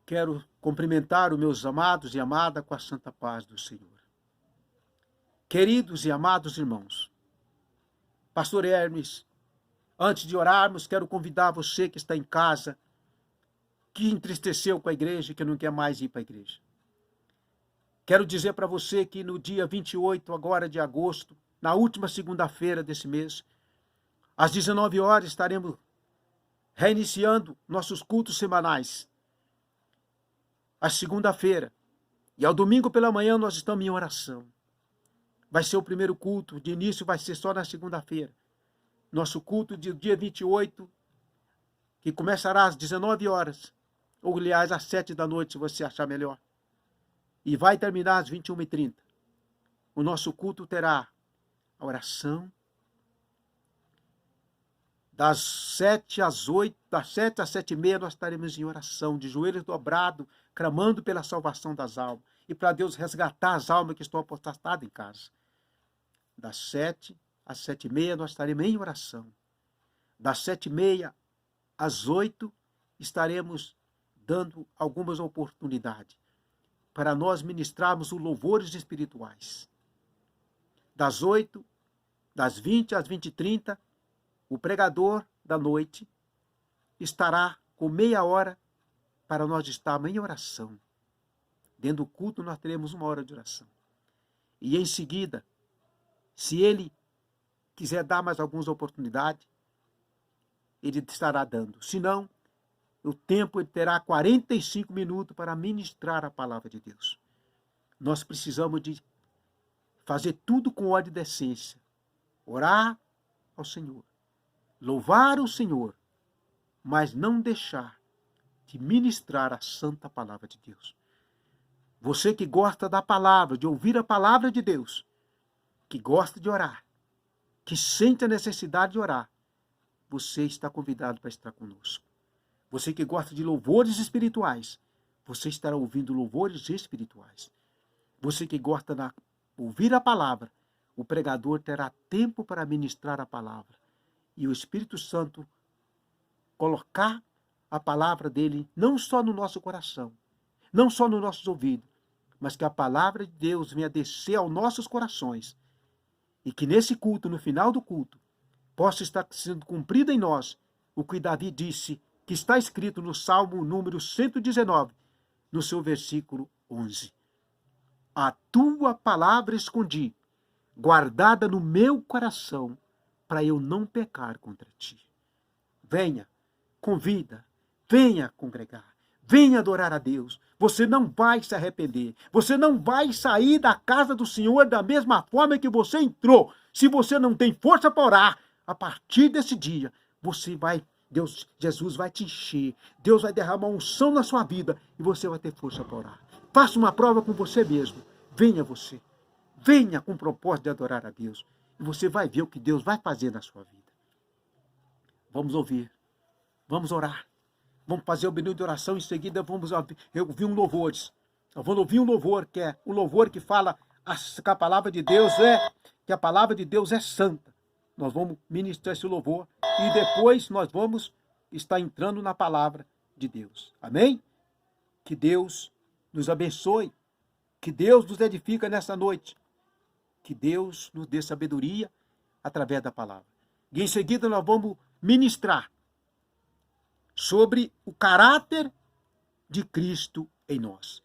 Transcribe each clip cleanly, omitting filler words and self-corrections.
Quero cumprimentar os meus amados e amada com a santa paz do Senhor. Queridos e amados irmãos, Pastor Hermes, antes de orarmos, quero convidar você que está em casa, que entristeceu com a igreja e que não quer mais ir para a igreja. Quero dizer para você que no dia 28 agora de agosto, na última segunda-feira desse mês, às 19 horas, estaremos reiniciando nossos cultos semanais. À segunda-feira e ao domingo pela manhã nós estamos em oração. Vai ser o primeiro culto, de início vai ser só na segunda-feira. Nosso culto de dia 28, que começará às 19 horas, ou aliás às 7 da noite, se você achar melhor. E vai terminar às 21h30. O nosso culto terá a oração, das 7 às 8, das 7 às 7h30 nós estaremos em oração, de joelhos dobrados, clamando pela salvação das almas. E para Deus resgatar as almas que estão apostastadas em casa. Das 7 às 7h30 nós estaremos em oração. Das 7h30 às 8 estaremos dando algumas oportunidades para nós ministrarmos os louvores espirituais. Das 8, das 20 às 20h30, o pregador da noite estará com meia hora para nós estarmos em oração. Dentro do culto nós teremos 1 hora de oração. E em seguida, se ele quiser dar mais algumas oportunidades, ele estará dando. Se não, o tempo ele terá 45 minutos para ministrar a palavra de Deus. Nós precisamos de fazer tudo com ordem e decência. Orar ao Senhor. Louvar o Senhor, mas não deixar de ministrar a santa palavra de Deus. Você que gosta da palavra, de ouvir a palavra de Deus, que gosta de orar, que sente a necessidade de orar, você está convidado para estar conosco. Você que gosta de louvores espirituais, você estará ouvindo louvores espirituais. Você que gosta de ouvir a palavra, o pregador terá tempo para ministrar a palavra. E o Espírito Santo colocar a palavra dele não só no nosso coração, não só nos nossos ouvidos, mas que a palavra de Deus venha descer aos nossos corações e que nesse culto, no final do culto, possa estar sendo cumprido em nós o que Davi disse, que está escrito no Salmo número 119, no seu versículo 11. A tua palavra escondi, guardada no meu coração, para eu não pecar contra ti. Venha, convida, venha congregar, venha adorar a Deus. Você não vai se arrepender. Você não vai sair da casa do Senhor da mesma forma que você entrou. Se você não tem força para orar, a partir desse dia, Jesus vai te encher. Deus vai derramar unção na sua vida e você vai ter força para orar. Faça uma prova com você mesmo. Venha você. Venha com o propósito de adorar a Deus. E você vai ver o que Deus vai fazer na sua vida. Vamos ouvir. Vamos orar. Vamos fazer o minuto de oração. Em seguida vamos ouvir um louvor. Eu vou ouvir um louvor, que é o louvor que fala que a palavra de Deus é santa. Nós vamos ministrar esse louvor e depois nós vamos estar entrando na palavra de Deus. Amém? Que Deus nos abençoe. Que Deus nos edifica nessa noite. Que Deus nos dê sabedoria através da palavra. E em seguida nós vamos ministrar sobre o caráter de Cristo em nós.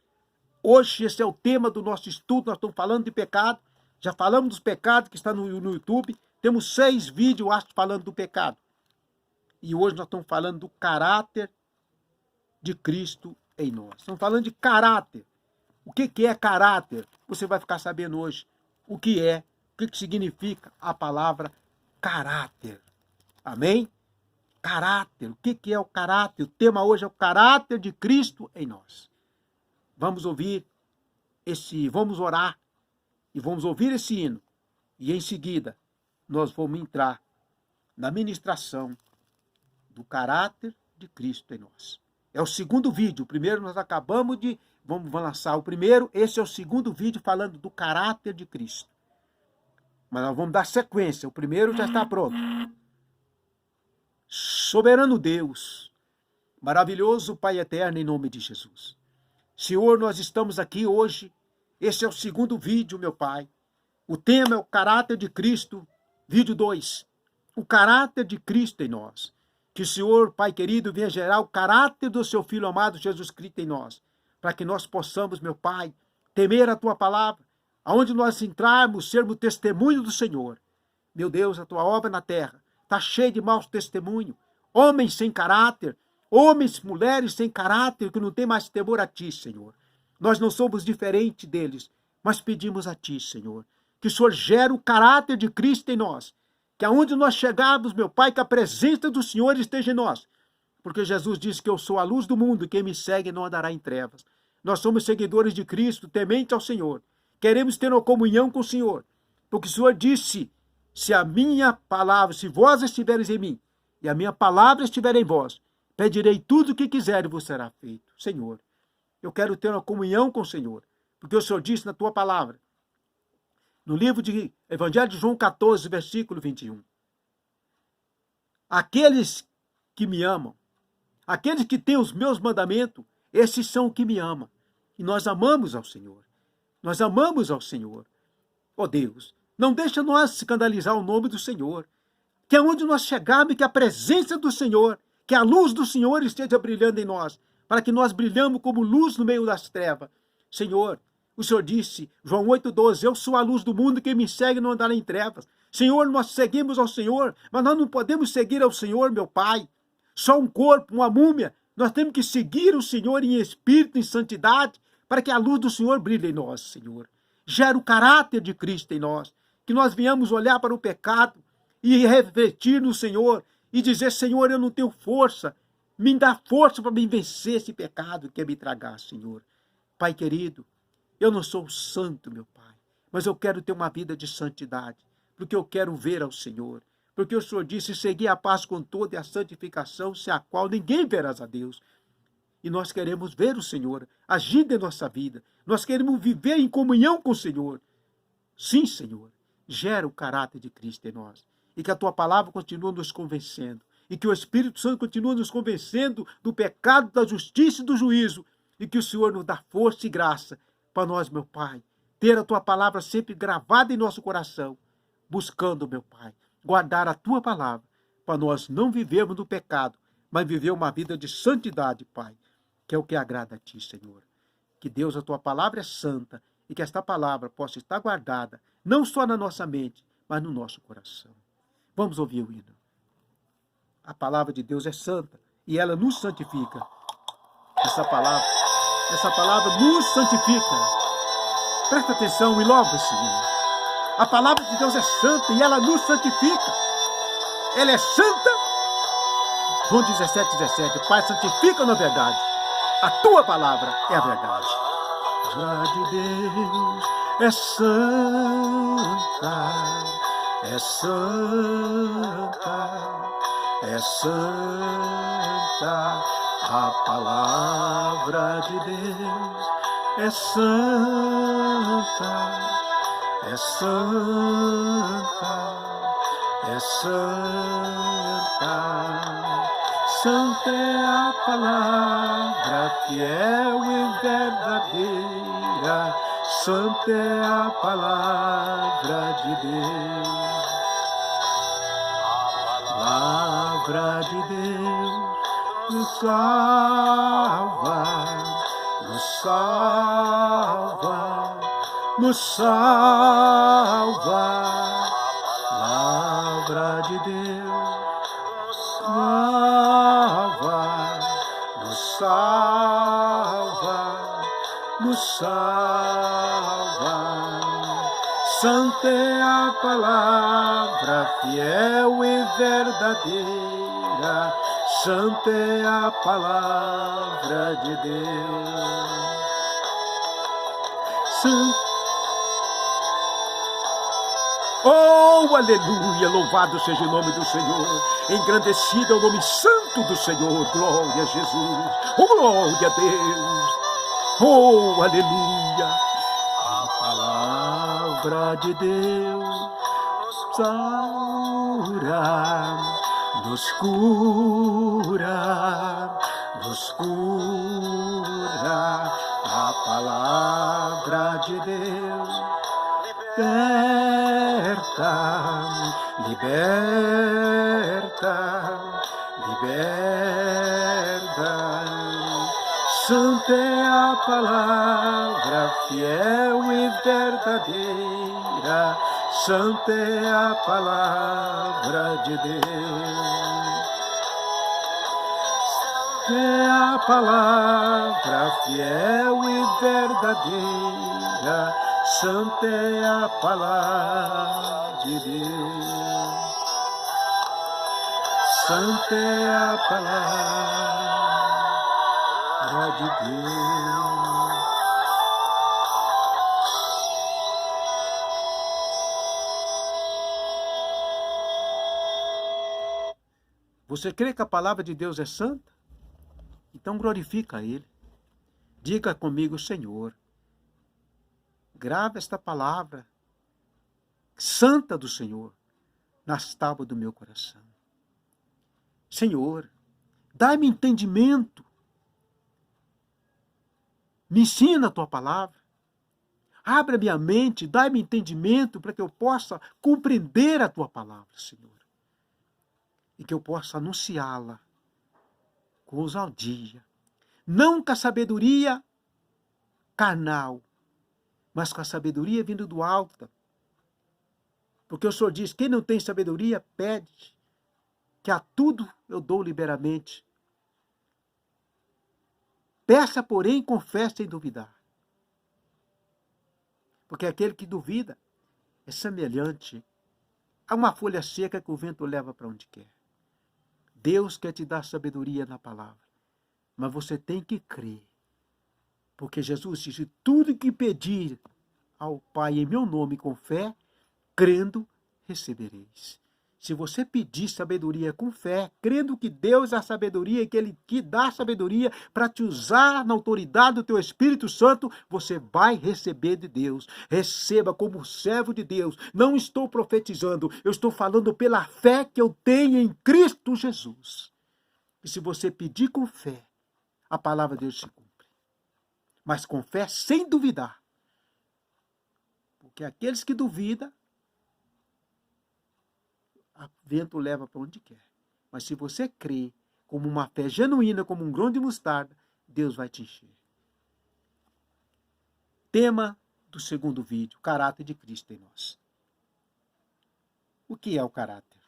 Hoje esse é o tema do nosso estudo, nós estamos falando de pecado, já falamos dos pecados que está no YouTube, temos 6 vídeos, acho, falando do pecado. E hoje nós estamos falando do caráter de Cristo em nós. Estamos falando de caráter. O que é caráter? Você vai ficar sabendo hoje o que significa a palavra caráter. Amém? Caráter. O que é o caráter? O tema hoje é o caráter de Cristo em nós. Vamos orar e vamos ouvir esse hino. E em seguida, nós vamos entrar na ministração do caráter de Cristo em nós. É o segundo vídeo. O primeiro nós acabamos de... Vamos lançar o primeiro. Esse é o segundo vídeo falando do caráter de Cristo. Mas nós vamos dar sequência. O primeiro já está pronto. Soberano Deus, Maravilhoso Pai eterno, em nome de Jesus. Senhor, nós estamos aqui hoje. Esse é o segundo vídeo, meu Pai. O tema é o caráter de Cristo. Vídeo 2. O caráter de Cristo em nós. Que o Senhor, Pai querido, venha gerar o caráter do seu Filho amado Jesus Cristo em nós. Para que nós possamos, meu Pai, temer a Tua palavra. Aonde nós entrarmos, sermos testemunho do Senhor. Meu Deus, a Tua obra na terra está cheia de maus testemunhos. Homens sem caráter. Homens, mulheres sem caráter, que não tem mais temor a Ti, Senhor. Nós não somos diferentes deles, mas pedimos a Ti, Senhor, que o Senhor gere o caráter de Cristo em nós, que aonde nós chegarmos, meu Pai, que a presença do Senhor esteja em nós, porque Jesus disse que eu sou a luz do mundo, quem me segue não andará em trevas. Nós somos seguidores de Cristo, temente ao Senhor, queremos ter uma comunhão com o Senhor, porque o Senhor disse, se a minha palavra, se vós estiveres em mim, e a minha palavra estiver em vós, pedirei tudo o que quiser e vos será feito. Senhor, eu quero ter uma comunhão com o Senhor, porque o Senhor disse na Tua palavra, no livro de Evangelho de João 14, versículo 21. Aqueles que me amam, aqueles que têm os meus mandamentos, esses são os que me amam. E nós amamos ao Senhor. Nós amamos ao Senhor. Ó Deus, não deixa nós escandalizar o nome do Senhor. Que aonde nós chegarmos, que a presença do Senhor, que a luz do Senhor esteja brilhando em nós, para que nós brilhamos como luz no meio das trevas. Senhor, o Senhor disse, João 8,12, eu sou a luz do mundo, quem me segue não andará em trevas. Senhor, nós seguimos ao Senhor, mas nós não podemos seguir ao Senhor, meu Pai. Só um corpo, uma múmia. Nós temos que seguir o Senhor em espírito, em santidade, para que a luz do Senhor brilhe em nós, Senhor. Gera o caráter de Cristo em nós, que nós venhamos olhar para o pecado e refletir no Senhor, e dizer, Senhor, eu não tenho força, me dá força para me vencer esse pecado que quer me tragar, Senhor. Pai querido, eu não sou santo, meu Pai, mas eu quero ter uma vida de santidade, porque eu quero ver ao Senhor, porque o Senhor disse, seguir a paz com toda e a santificação, sem a qual ninguém verás a Deus. E nós queremos ver o Senhor agindo em nossa vida, nós queremos viver em comunhão com o Senhor. Sim, Senhor, gera o caráter de Cristo em nós. E que a Tua palavra continue nos convencendo. E que o Espírito Santo continue nos convencendo do pecado, da justiça e do juízo. E que o Senhor nos dá força e graça para nós, meu Pai, ter a Tua palavra sempre gravada em nosso coração. Buscando, meu Pai, guardar a Tua palavra. Para nós não vivermos no pecado, mas viver uma vida de santidade, Pai. Que é o que agrada a Ti, Senhor. Que Deus, a Tua palavra é santa. E que esta palavra possa estar guardada, não só na nossa mente, mas no nosso coração. Vamos ouvir o hino. A palavra de Deus é santa e ela nos santifica. Essa palavra nos santifica. Presta atenção e louva esse hino. A palavra de Deus é santa e ela nos santifica. Ela é santa. João 17:17. Pai, santifica na verdade. A Tua palavra é a verdade. A palavra de Deus é santa. É santa, é santa, a palavra de Deus é santa, é santa, é santa. Santa é a palavra, fiel e verdadeira. Santa é a palavra de Deus. Palavra de Deus nos salva, nos salva, nos salva. Palavra de Deus salva, nos salva, nos salva. Santa é a palavra, fiel e verdadeira. Santa é a palavra de Deus. Santa. Oh, aleluia, louvado seja o nome do Senhor. Engrandecido é o nome santo do Senhor. Glória a Jesus. Oh, glória a Deus. Oh, aleluia. A palavra de Deus restaura, nos cura, nos cura a palavra de Deus. Liberta, liberta, liberta. Santa é a palavra, fiel e verdadeira. Santa é a palavra de Deus. É a palavra fiel e verdadeira. Santa é a palavra de Deus. Santa é a palavra de Deus. Você crê que a palavra de Deus é santa? Então glorifica a Ele. Diga comigo, Senhor, grava esta palavra santa do Senhor nas tábuas do meu coração. Senhor, dai-me entendimento. Me ensina a tua palavra. Abra minha mente, dai-me entendimento para que eu possa compreender a tua palavra, Senhor. E que eu possa anunciá-la com ousadia. Não com a sabedoria carnal, mas com a sabedoria vindo do alto. Porque o Senhor diz, quem não tem sabedoria, pede, que a tudo eu dou liberamente. Peça, porém, confesse sem duvidar. Porque aquele que duvida é semelhante a uma folha seca que o vento leva para onde quer. Deus quer te dar sabedoria na palavra, mas você tem que crer. Porque Jesus disse, tudo que pedir ao Pai em meu nome com fé, crendo, recebereis. Se você pedir sabedoria com fé, crendo que Deus é a sabedoria, que Ele te dá sabedoria para te usar na autoridade do teu Espírito Santo, você vai receber de Deus. Receba como servo de Deus. Não estou profetizando, eu estou falando pela fé que eu tenho em Cristo Jesus. E se você pedir com fé, a palavra de Deus se cumpre. Mas com fé sem duvidar. Porque aqueles que duvidam, o vento leva para onde quer. Mas se você crê como uma fé genuína, como um grão de mostarda, Deus vai te encher. Tema do segundo vídeo, caráter de Cristo em nós. O que é o caráter?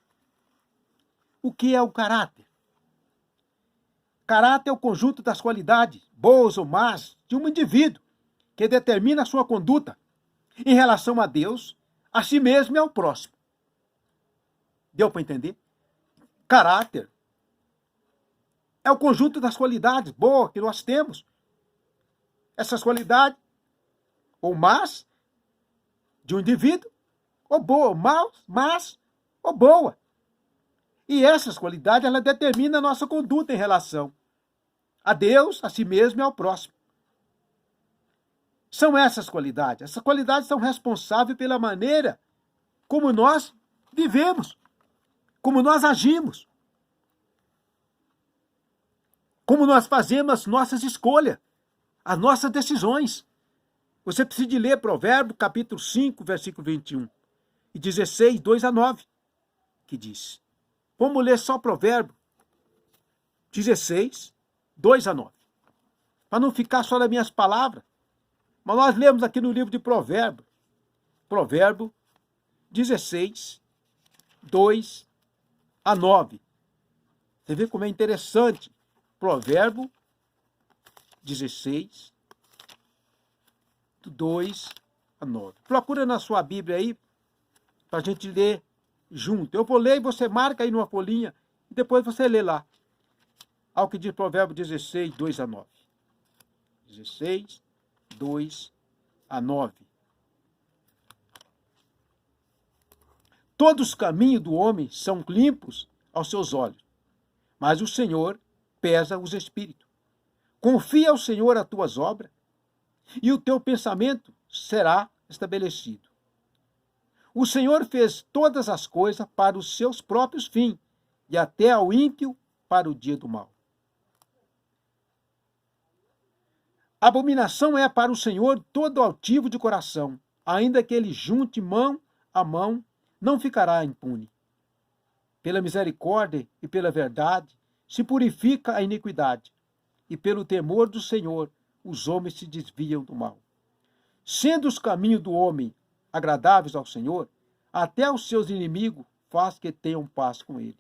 O que é o caráter? Caráter é o conjunto das qualidades, boas ou más, de um indivíduo, que determina a sua conduta em relação a Deus, a si mesmo e ao próximo. Deu para entender? Caráter é o conjunto das qualidades boas que nós temos. Essas qualidades, ou más, de um indivíduo, ou boa, ou más, ou boa. E essas qualidades, elas determinam a nossa conduta em relação a Deus, a si mesmo e ao próximo. São essas qualidades. Essas qualidades são responsáveis pela maneira como nós vivemos, como nós agimos, como nós fazemos as nossas escolhas, as nossas decisões. Você precisa de ler Provérbios, capítulo 5, versículo 21 e 16, 2 a 9, que diz. Vamos ler só Provérbios 16, 2 a 9. Para não ficar só nas minhas palavras. Mas nós lemos aqui no livro de Provérbios. Provérbios 16, 2 a 9. Você vê como é interessante. Provérbio 16, 2 a 9. Procura na sua Bíblia aí, para a gente ler junto. Eu vou ler e você marca aí numa folhinha, e depois você lê lá. Ao que diz Provérbio 16, 2 a 9. 16, 2 a 9. Todos os caminhos do homem são limpos aos seus olhos, mas o Senhor pesa os espíritos. Confia ao Senhor as tuas obras, e o teu pensamento será estabelecido. O Senhor fez todas as coisas para os seus próprios fins, e até ao ímpio para o dia do mal. Abominação é para o Senhor todo altivo de coração, ainda que ele junte mão a mão, não ficará impune. Pela misericórdia e pela verdade se purifica a iniquidade, e pelo temor do Senhor os homens se desviam do mal. Sendo os caminhos do homem agradáveis ao Senhor, até os seus inimigos faz que tenham paz com ele.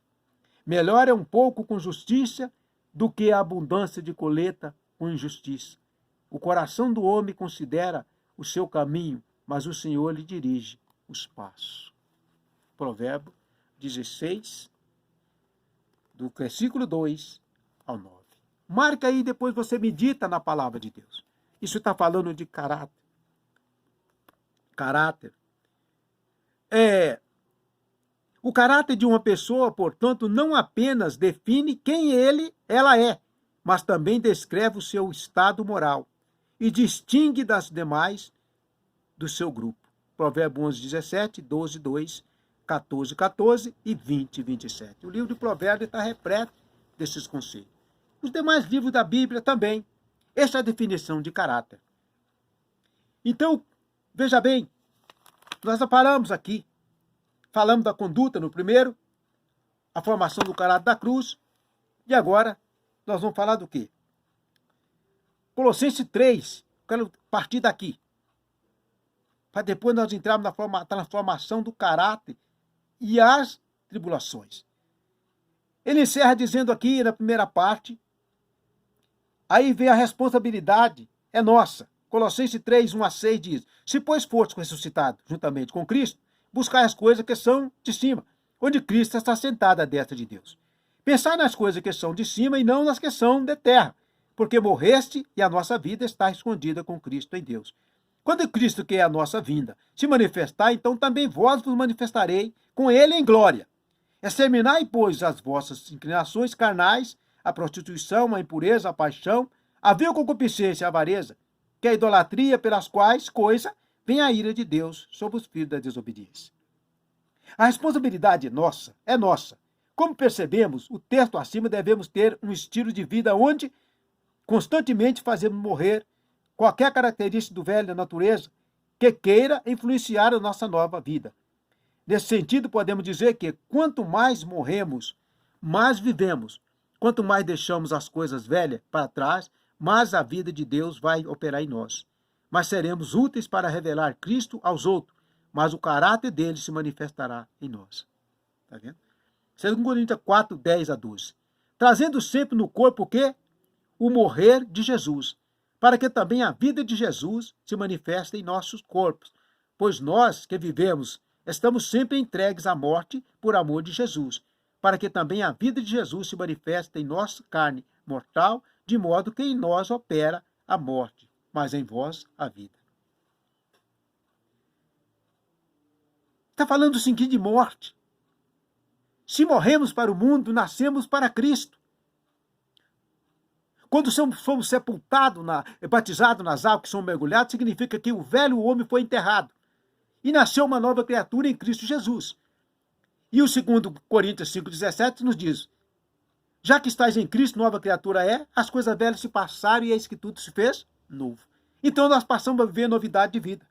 Melhor é um pouco com justiça do que a abundância de colheita com injustiça. O coração do homem considera o seu caminho, mas o Senhor lhe dirige os passos. Provérbio 16, do versículo 2 ao 9. Marca aí, depois você medita na palavra de Deus. Isso está falando de caráter. Caráter. O caráter de uma pessoa, portanto, não apenas define quem ela é, mas também descreve o seu estado moral e distingue das demais do seu grupo. Provérbio 11, 17, 12, 2, 14, 14 e 20, 27. O livro de Provérbios está repleto desses conselhos. Os demais livros da Bíblia também. Essa é a definição de caráter. Então, veja bem, nós paramos aqui. Falamos da conduta no primeiro, a formação do caráter da cruz, e agora nós vamos falar do quê? Colossenses 3, quero partir daqui, para depois nós entrarmos na transformação do caráter e as tribulações. Ele encerra dizendo aqui na primeira parte, aí vem a responsabilidade, é nossa. Colossenses 3, 1 a 6 diz, se pois fostes ressuscitados juntamente com Cristo, buscai as coisas que são de cima, onde Cristo está sentado à destra de Deus. Pensai nas coisas que são de cima e não nas que são de terra, porque morreste e a nossa vida está escondida com Cristo em Deus. Quando Cristo, que é a nossa vinda, se manifestar, então também vós vos manifestarei com ele em glória. Exterminai, pois, as vossas inclinações carnais, a prostituição, a impureza, a paixão, a vil concupiscência, a avareza, que é a idolatria, pelas quais coisa vem a ira de Deus sobre os filhos da desobediência. A responsabilidade é nossa. Como percebemos, o texto acima devemos ter um estilo de vida onde constantemente fazemos morrer qualquer característica do velho da natureza que queira influenciar a nossa nova vida. Nesse sentido, podemos dizer que quanto mais morremos, mais vivemos. Quanto mais deixamos as coisas velhas para trás, mais a vida de Deus vai operar em nós. Mas seremos úteis para revelar Cristo aos outros, mas o caráter dele se manifestará em nós. Está vendo? 2 Coríntios 4, 10 a 12. Trazendo sempre no corpo o quê? O morrer de Jesus, para que também a vida de Jesus se manifeste em nossos corpos. Pois nós que vivemos, estamos sempre entregues à morte por amor de Jesus, para que também a vida de Jesus se manifeste em nossa carne mortal, de modo que em nós opera a morte, mas em vós a vida. Está falando sim de morte. Se morremos para o mundo, nascemos para Cristo. Quando fomos sepultados, batizados nas águas que são mergulhados, significa que o velho homem foi enterrado e nasceu uma nova criatura em Cristo Jesus. E o 2 Coríntios 5,17 nos diz, já que estáis em Cristo, nova criatura é, as coisas velhas se passaram e eis que tudo se fez novo. Então nós passamos a viver novidade de vida.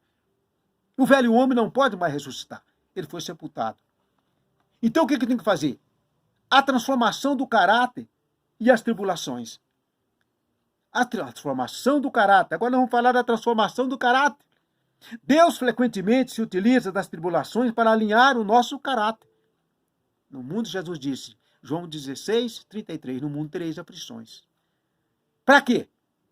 O velho homem não pode mais ressuscitar. Ele foi sepultado. Então o que tem que fazer? A transformação do caráter e as tribulações. A transformação do caráter. Agora nós vamos falar da transformação do caráter. Deus frequentemente se utiliza das tribulações para alinhar o nosso caráter. No mundo, Jesus disse, João 16, 33, no mundo tereis aflições. Para quê?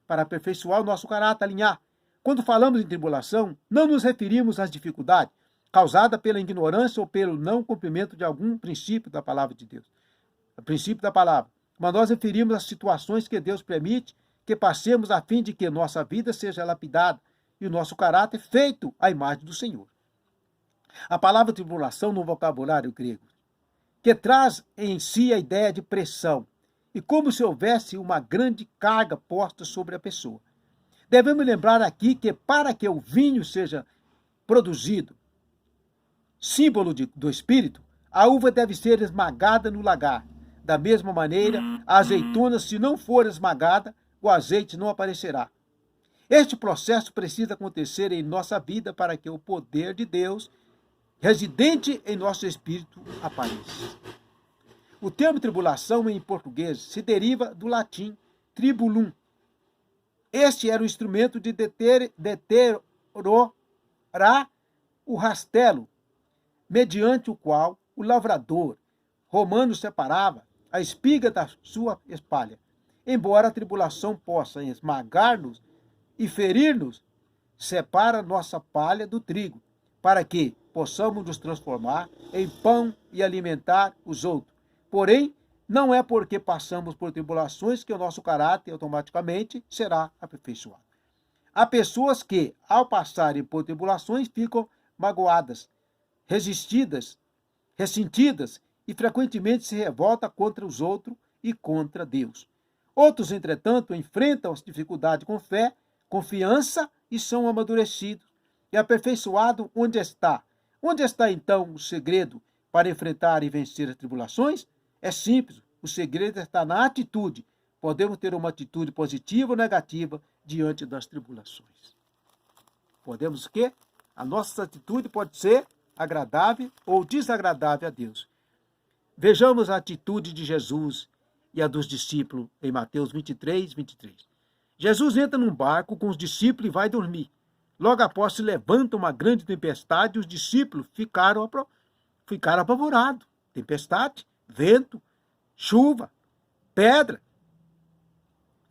Para aperfeiçoar o nosso caráter, alinhar. Quando falamos em tribulação, não nos referimos às dificuldades causadas pela ignorância ou pelo não cumprimento de algum princípio da palavra de Deus. O princípio da palavra. Mas nós referimos às situações que Deus permite que passemos a fim de que nossa vida seja lapidada e o nosso caráter feito à imagem do Senhor. A palavra tribulação no vocabulário grego, que traz em si a ideia de pressão, e como se houvesse uma grande carga posta sobre a pessoa. Devemos lembrar aqui que para que o vinho seja produzido, símbolo do Espírito, a uva deve ser esmagada no lagar. Da mesma maneira, a azeitona, se não for esmagada, o azeite não aparecerá. Este processo precisa acontecer em nossa vida para que o poder de Deus, residente em nosso espírito, apareça. O termo tribulação em português se deriva do latim tribulum. Este era o instrumento de deteriorar o rastelo, mediante o qual o lavrador romano separava a espiga da sua espalha. Embora a tribulação possa esmagar-nos e ferir-nos, separa nossa palha do trigo, para que possamos nos transformar em pão e alimentar os outros. Porém, não é porque passamos por tribulações que o nosso caráter automaticamente será aperfeiçoado. Há pessoas que, ao passarem por tribulações, ficam magoadas, ressentidas e frequentemente se revoltam contra os outros e contra Deus. Outros, entretanto, enfrentam as dificuldades com fé, confiança e são amadurecidos e aperfeiçoados onde está. Onde está, então, o segredo para enfrentar e vencer as tribulações? É simples, o segredo está na atitude. Podemos ter uma atitude positiva ou negativa diante das tribulações. Podemos o quê? A nossa atitude pode ser agradável ou desagradável a Deus. Vejamos a atitude de Jesus e a dos discípulos em Mateus 23, 23. Jesus entra num barco com os discípulos e vai dormir. Logo após se levanta uma grande tempestade e os discípulos ficaram apavorados. Tempestade, vento, chuva, pedra,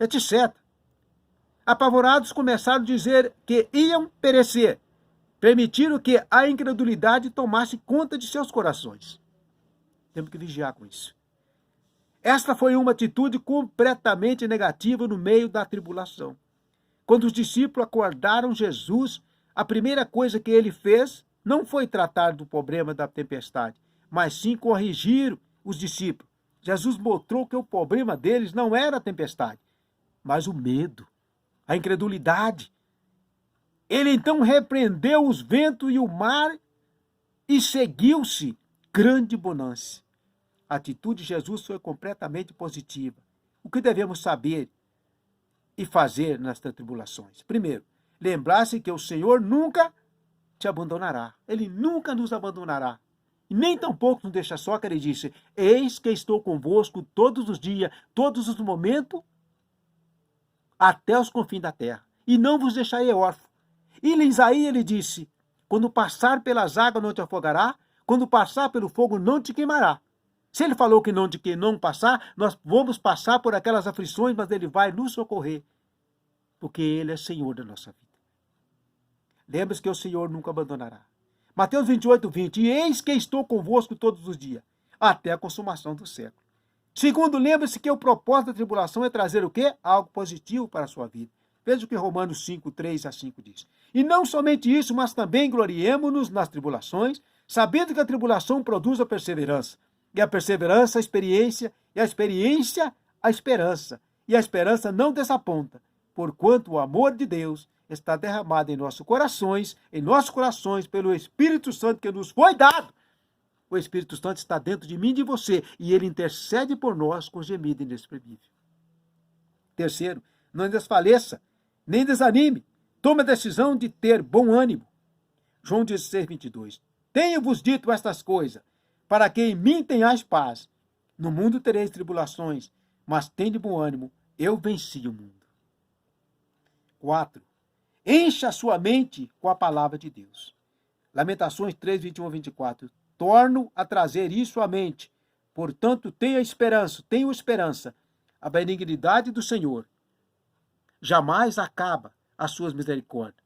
etc. Apavorados começaram a dizer que iam perecer. Permitiram que a incredulidade tomasse conta de seus corações. Temos que vigiar com isso. Esta foi uma atitude completamente negativa no meio da tribulação. Quando os discípulos acordaram Jesus, a primeira coisa que ele fez não foi tratar do problema da tempestade, mas sim corrigir os discípulos. Jesus mostrou que o problema deles não era a tempestade, mas o medo, a incredulidade. Ele então repreendeu os ventos e o mar e seguiu-se grande bonança. A atitude de Jesus foi completamente positiva. O que devemos saber e fazer nestas tribulações? Primeiro, lembrar-se que o Senhor nunca te abandonará. Ele nunca nos abandonará. E nem tampouco nos deixa só, que ele disse: eis que estou convosco todos os dias, todos os momentos, até os confins da terra. E não vos deixarei órfão. E em Isaías ele disse: quando passar pelas águas não te afogará, quando passar pelo fogo não te queimará. Se ele falou que não passar, nós vamos passar por aquelas aflições, mas ele vai nos socorrer, porque ele é Senhor da nossa vida. Lembre-se que o Senhor nunca abandonará. Mateus 28, 20. E eis que estou convosco todos os dias, até a consumação do século. Segundo, lembre-se que o propósito da tribulação é trazer o quê? Algo positivo para a sua vida. Veja o que Romanos 5, 3 a 5 diz. E não somente isso, mas também gloriemo-nos nas tribulações, sabendo que a tribulação produz a perseverança. E a perseverança, a experiência, e a experiência, a esperança. E a esperança não desaponta, porquanto o amor de Deus está derramado em nossos corações pelo Espírito Santo que nos foi dado. O Espírito Santo está dentro de mim e de você, e ele intercede por nós com gemido inexprimível. Terceiro, não desfaleça, nem desanime. Tome a decisão de ter bom ânimo. João 16, 22. Tenho-vos dito estas coisas, para que em mim tenhais paz. No mundo tereis tribulações, mas tende bom ânimo, eu venci o mundo. 4. Encha a sua mente com a palavra de Deus. Lamentações 3, 21 a 24. Torno a trazer isso à mente. Portanto, tenho esperança. A benignidade do Senhor jamais acaba. As suas misericórdias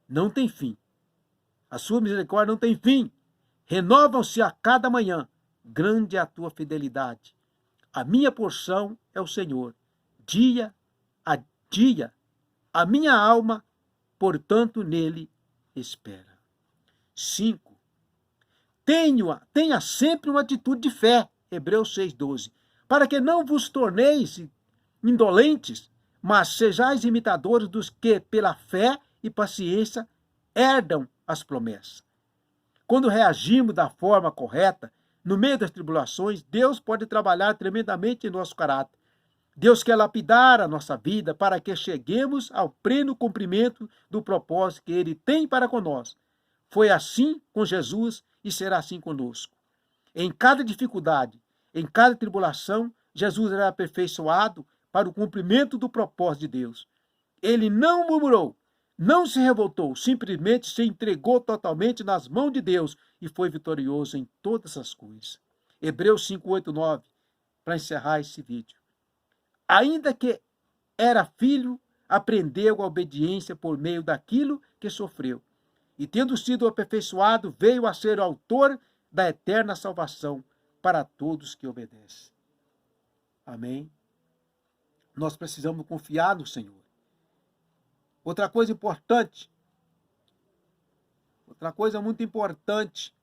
não tem fim. A sua misericórdia não tem fim. Renovam-se a cada manhã. Grande é a tua fidelidade. A minha porção é o Senhor. Dia a dia. A minha alma, portanto, nele espera. 5. Tenha sempre uma atitude de fé. Hebreus 6,12. Para que não vos torneis indolentes, mas sejais imitadores dos que, pela fé e paciência, herdam as promessas. Quando reagimos da forma correta, no meio das tribulações, Deus pode trabalhar tremendamente em nosso caráter. Deus quer lapidar a nossa vida para que cheguemos ao pleno cumprimento do propósito que Ele tem para conosco. Foi assim com Jesus e será assim conosco. Em cada dificuldade, em cada tribulação, Jesus era aperfeiçoado para o cumprimento do propósito de Deus. Ele não murmurou, não se revoltou, simplesmente se entregou totalmente nas mãos de Deus e foi vitorioso em todas as coisas. Hebreus 5, 8, 9, para encerrar esse vídeo. Ainda que era filho, aprendeu a obediência por meio daquilo que sofreu. E tendo sido aperfeiçoado, veio a ser o autor da eterna salvação para todos que obedecem. Amém? Nós precisamos confiar no Senhor. Outra coisa muito importante,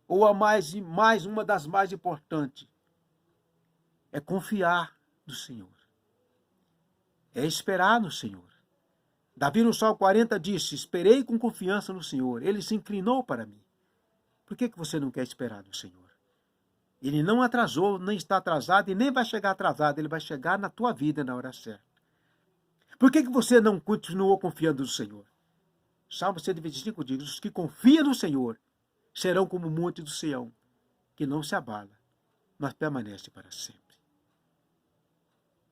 ou mais uma das mais importantes, é confiar no Senhor. É esperar no Senhor. Davi no Salmo 40 disse, esperei com confiança no Senhor. Ele se inclinou para mim. Por que você não quer esperar no Senhor? Ele não atrasou, nem está atrasado e nem vai chegar atrasado. Ele vai chegar na tua vida na hora certa. Por que você não continuou confiando no Senhor? Salmo 125 diz, os que confiam no Senhor serão como o monte do Sião, que não se abala, mas permanece para sempre.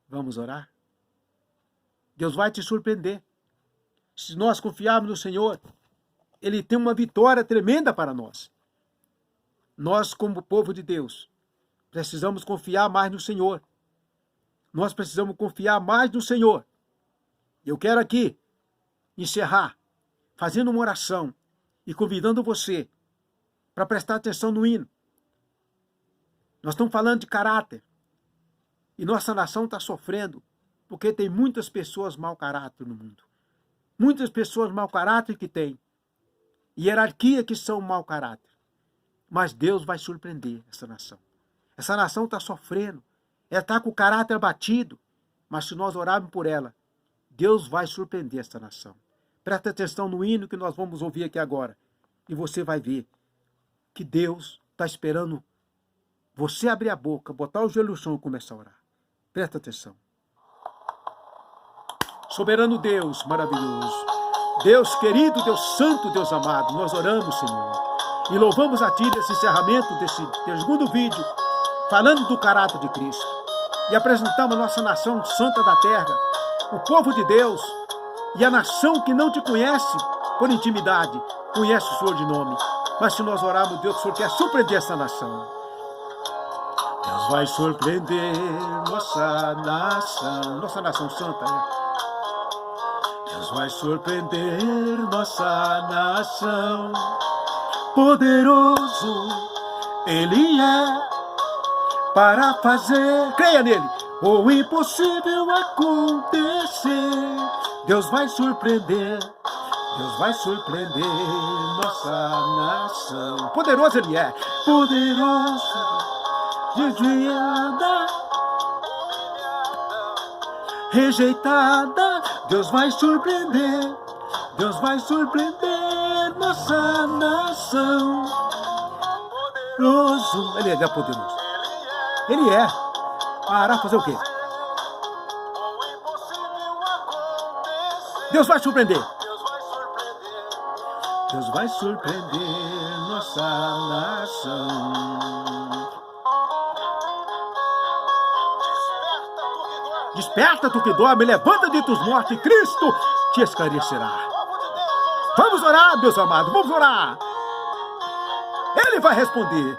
Vamos orar? Deus vai te surpreender. Se nós confiarmos no Senhor, Ele tem uma vitória tremenda para nós. Nós, como povo de Deus, precisamos confiar mais no Senhor. Nós precisamos confiar mais no Senhor. Eu quero aqui encerrar fazendo uma oração e convidando você para prestar atenção no hino. Nós estamos falando de caráter. E nossa nação está sofrendo porque tem muitas pessoas mau caráter no mundo. Muitas pessoas mau caráter que têm. Hierarquia que são mau caráter. Mas Deus vai surpreender essa nação. Essa nação está sofrendo. Ela está com o caráter abatido. Mas se nós orarmos por ela, Deus vai surpreender essa nação. Presta atenção no hino que nós vamos ouvir aqui agora. E você vai ver que Deus está esperando você abrir a boca, botar o joelho no chão e começar a orar. Presta atenção. Soberano Deus maravilhoso, Deus querido, Deus santo, Deus amado, nós oramos, Senhor, e louvamos a Ti nesse encerramento desse segundo vídeo, falando do caráter de Cristo, e apresentamos a nossa nação santa da terra, o povo de Deus, e a nação que não Te conhece por intimidade, conhece o Senhor de nome, mas se nós orarmos, Deus, o Senhor quer surpreender essa nação. Deus vai surpreender nossa nação santa, Deus vai surpreender nossa nação. Poderoso Ele é para fazer, creia nele, o impossível acontecer. Deus vai surpreender nossa nação. Poderoso Ele é, poderoso, desviada, rejeitada. Deus vai surpreender nossa nação. Poderoso, Ele é poderoso. Ele é. Para fazer o quê? Deus vai surpreender. Deus vai surpreender nossa nação. Desperta, tu que dorme, levanta dentre os mortos e Cristo te esclarecerá. Vamos orar, Deus amado, vamos orar. Ele vai responder.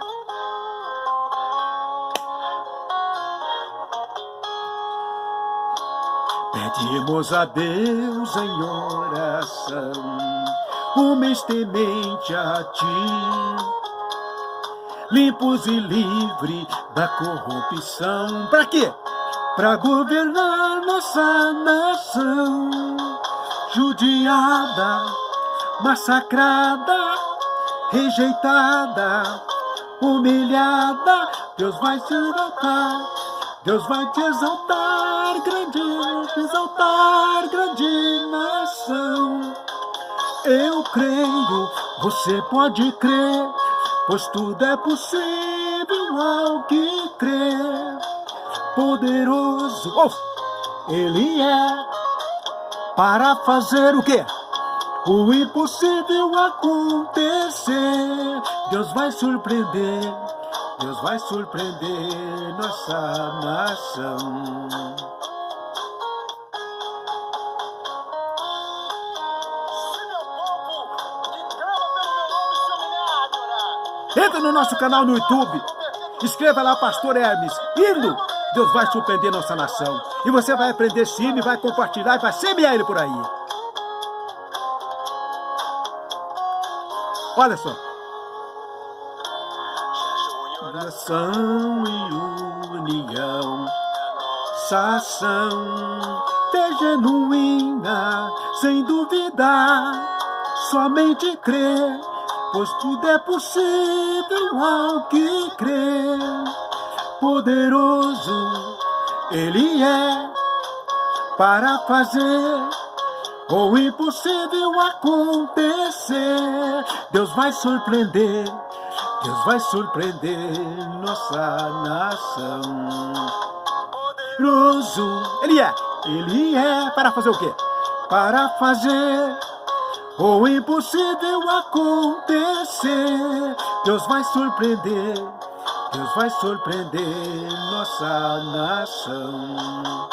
Pedimos a Deus em oração, homens temente a Ti, limpos e livres da corrupção. Para quê? Para governar nossa nação, judiada, massacrada, rejeitada, humilhada. Deus vai te exaltar, Deus vai te exaltar, grande nação. Eu creio, você pode crer, pois tudo é possível ao que crer. poderoso. Ele é para fazer o quê? O impossível acontecer. Deus vai surpreender nossa nação. Entra no nosso canal no YouTube, escreva lá Pastor Hermes, hino. Deus vai surpreender nossa nação. E você vai aprender esse hino, vai compartilhar e vai semear ele por aí. Olha só. Oração e união, essa ação é genuína, sem duvidar, somente crer, pois tudo é possível ao que crer. Poderoso Ele é para fazer o impossível acontecer. Deus vai surpreender nossa nação. Poderoso Ele é para fazer o quê? Para fazer o impossível acontecer. Deus vai surpreender nossa nação.